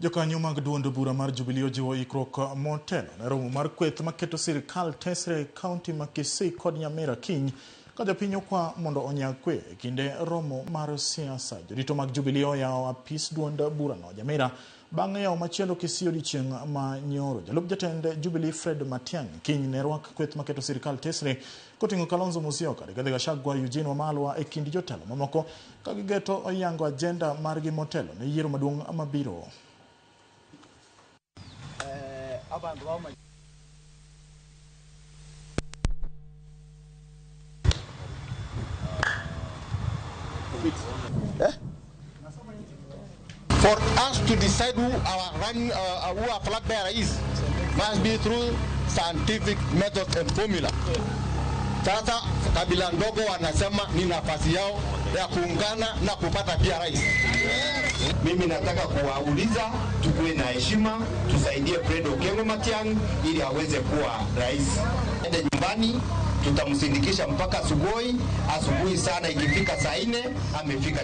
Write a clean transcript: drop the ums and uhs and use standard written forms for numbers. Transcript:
Jokanyo mag duond bura mar Jubilee ojiwo ikruok motelo ne romo mar kweth maketo sirkal tesre kaunti ma Kisii kod Nyamira kiny ka jopiny okwa mondo onyag kwe e kinde romo mar siasa. Jorito mag Jubilee oyawo apis duond burano Nyamira bang' yawo machielo Kisii odiochieng' ma nyoro. Jalup jatend Jubilee Fred Matiang'i kiny ne rwak kweth maketo sirkal tesre koting'o Kalonzo Musyoka, Rigathi Gachagua, Eugene Wamalwa e kind jotelo mamoko ka gigeto oyango ajenda margi motelo ne yiero maduong' mabiro. For us to decide who our flag bearer is must be through scientific methods and formula. Sasa kabila ndogo wanasema ni nafasi yao ya kuungana na kupata pia rais. Mimi nataka kuwauliza tukue na heshima, tusaidie Fred Okengo Matiang'i ili aweze kuwa rais. Ende nyumbani, tutamsindikisha mpaka asubuhi sana, ikifika saa 4 amefika.